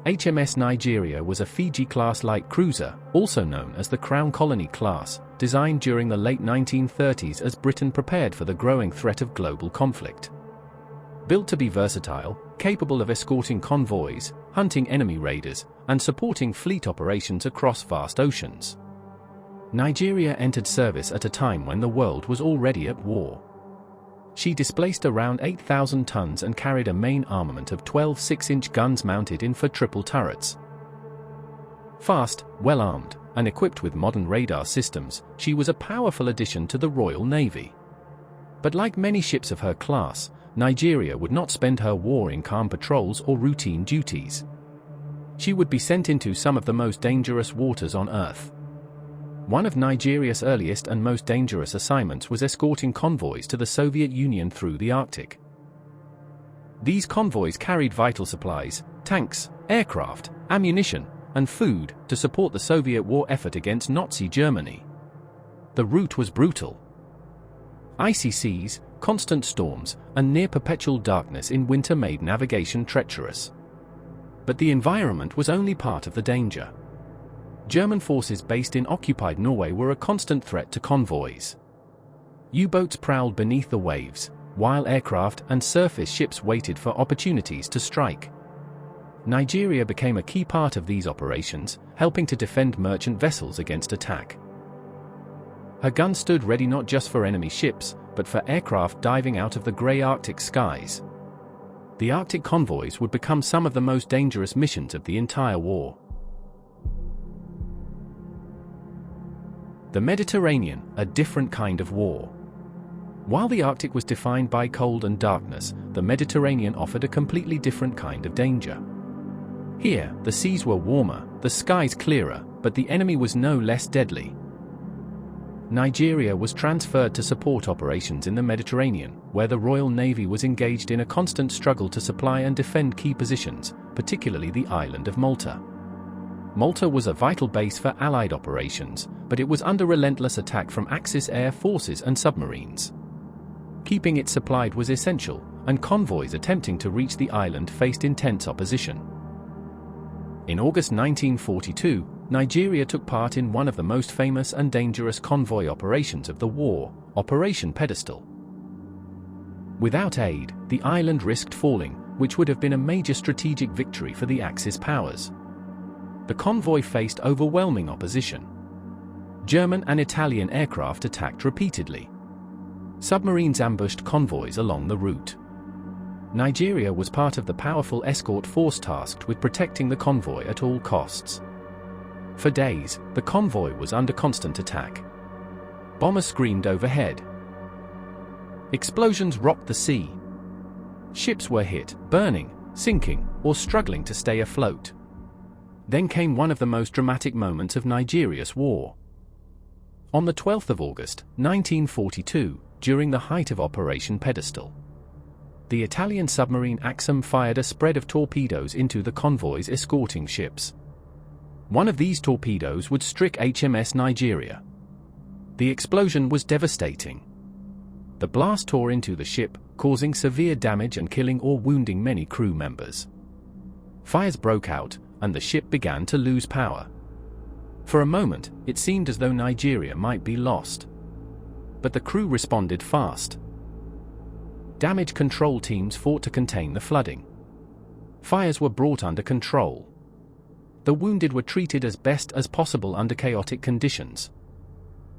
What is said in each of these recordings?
HMS Nigeria was a Fiji-class light cruiser, also known as the Crown Colony class, designed during the late 1930s as Britain prepared for the growing threat of global conflict. Built to be versatile, capable of escorting convoys, hunting enemy raiders, and supporting fleet operations across vast oceans. Nigeria entered service at a time when the world was already at war. She displaced around 8,000 tons and carried a main armament of 12 6-inch guns mounted in 4 triple turrets. Fast, well-armed, and equipped with modern radar systems, she was a powerful addition to the Royal Navy. But like many ships of her class, Nigeria would not spend her warring calm patrols or routine duties. She would be sent into some of the most dangerous waters on Earth. One of Nigeria's earliest and most dangerous assignments was escorting convoys to the Soviet Union through the Arctic. These convoys carried vital supplies, tanks, aircraft, ammunition, and food to support the Soviet war effort against Nazi Germany. The route was brutal. Icy seas, constant storms, and near-perpetual darkness in winter made navigation treacherous. But the environment was only part of the danger. German forces based in occupied Norway were a constant threat to convoys. U-boats prowled beneath the waves, while aircraft and surface ships waited for opportunities to strike. Nigeria became a key part of these operations, helping to defend merchant vessels against attack. Her guns stood ready not just for enemy ships, but for aircraft diving out of the grey Arctic skies. The Arctic convoys would become some of the most dangerous missions of the entire war. The Mediterranean, a different kind of war. While the Arctic was defined by cold and darkness, the Mediterranean offered a completely different kind of danger. Here, the seas were warmer, the skies clearer, but the enemy was no less deadly. Nigeria was transferred to support operations in the Mediterranean, where the Royal Navy was engaged in a constant struggle to supply and defend key positions, particularly the island of Malta. Malta was a vital base for Allied operations, but it was under relentless attack from Axis air forces and submarines. Keeping it supplied was essential, and convoys attempting to reach the island faced intense opposition. In August 1942, Nigeria took part in one of the most famous and dangerous convoy operations of the war, Operation Pedestal. Without aid, the island risked falling, which would have been a major strategic victory for the Axis powers. The convoy faced overwhelming opposition. German and Italian aircraft attacked repeatedly. Submarines ambushed convoys along the route. Nigeria was part of the powerful escort force tasked with protecting the convoy at all costs. For days, the convoy was under constant attack. Bombers screamed overhead. Explosions rocked the sea. Ships were hit, burning, sinking, or struggling to stay afloat. Then came one of the most dramatic moments of Nigeria's war. On the 12th of August, 1942, during the height of Operation Pedestal, the Italian submarine Axum fired a spread of torpedoes into the convoys escorting ships. One of these torpedoes would strike HMS Nigeria. The explosion was devastating. The blast tore into the ship, causing severe damage and killing or wounding many crew members. Fires broke out, and the ship began to lose power. For a moment, it seemed as though Nigeria might be lost. But the crew responded fast. Damage control teams fought to contain the flooding. Fires were brought under control. The wounded were treated as best as possible under chaotic conditions.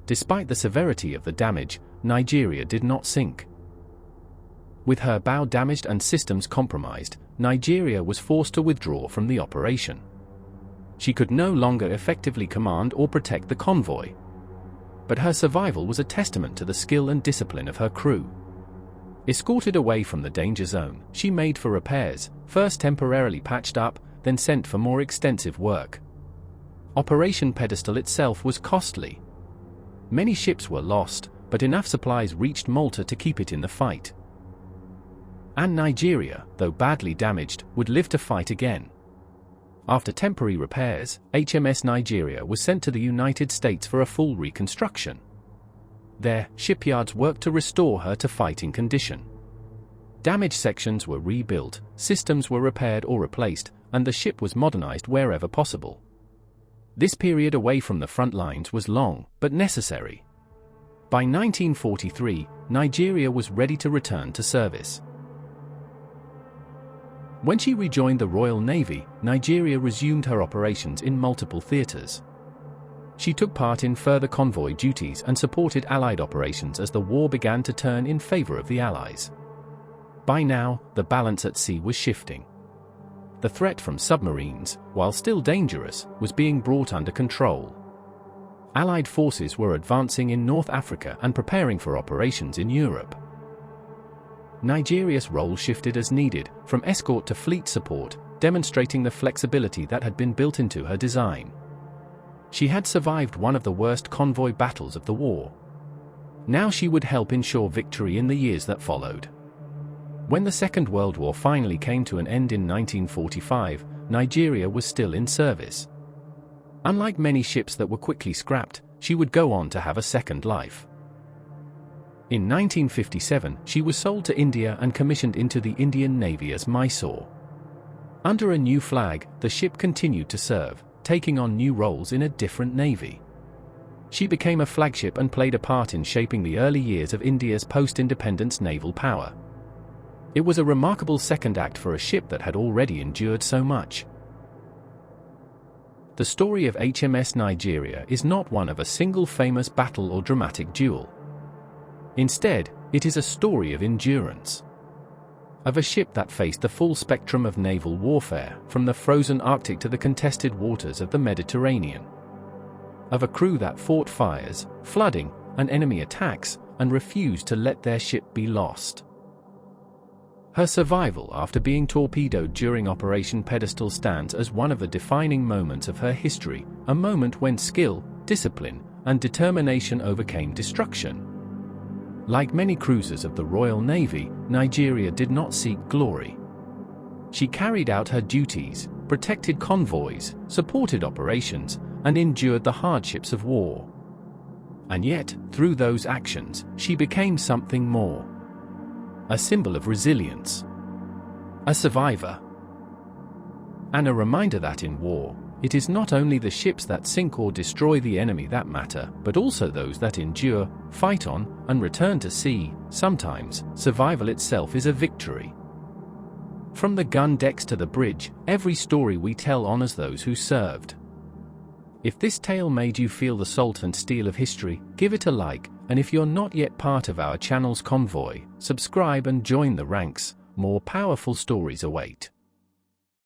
Despite the severity of the damage, Nigeria did not sink. With her bow damaged and systems compromised, Nigeria was forced to withdraw from the operation. She could no longer effectively command or protect the convoy. But her survival was a testament to the skill and discipline of her crew. Escorted away from the danger zone, she made for repairs, first temporarily patched up, then sent for more extensive work. Operation Pedestal itself was costly. Many ships were lost, but enough supplies reached Malta to keep it in the fight. And Nigeria, though badly damaged, would live to fight again. After temporary repairs, HMS Nigeria was sent to the United States for a full reconstruction. There, shipyards worked to restore her to fighting condition. Damaged sections were rebuilt, systems were repaired or replaced, and the ship was modernized wherever possible. This period away from the front lines was long, but necessary. By 1943, Nigeria was ready to return to service. When she rejoined the Royal Navy, Nigeria resumed her operations in multiple theaters. She took part in further convoy duties and supported Allied operations as the war began to turn in favor of the Allies. By now, the balance at sea was shifting. The threat from submarines, while still dangerous, was being brought under control. Allied forces were advancing in North Africa and preparing for operations in Europe. Nigeria's role shifted as needed, from escort to fleet support, demonstrating the flexibility that had been built into her design. She had survived one of the worst convoy battles of the war. Now she would help ensure victory in the years that followed. When the Second World War finally came to an end in 1945, Nigeria was still in service. Unlike many ships that were quickly scrapped, she would go on to have a second life. In 1957, she was sold to India and commissioned into the Indian Navy as Mysore. Under a new flag, the ship continued to serve, taking on new roles in a different navy. She became a flagship and played a part in shaping the early years of India's post-independence naval power. It was a remarkable second act for a ship that had already endured so much. The story of HMS Nigeria is not one of a single famous battle or dramatic duel. Instead, it is a story of endurance. Of a ship that faced the full spectrum of naval warfare, from the frozen Arctic to the contested waters of the Mediterranean. Of a crew that fought fires, flooding, and enemy attacks, and refused to let their ship be lost. Her survival after being torpedoed during Operation Pedestal stands as one of the defining moments of her history, a moment when skill, discipline, and determination overcame destruction. Like many cruisers of the Royal Navy, Nigeria did not seek glory. She carried out her duties, protected convoys, supported operations, and endured the hardships of war. And yet, through those actions, she became something more. A symbol of resilience. A survivor. And a reminder that in war, it is not only the ships that sink or destroy the enemy that matter, but also those that endure, fight on, and return to sea. Sometimes, survival itself is a victory. From the gun decks to the bridge, every story we tell honors those who served. If this tale made you feel the salt and steel of history, give it a like, and if you're not yet part of our channel's convoy, subscribe and join the ranks. More powerful stories await.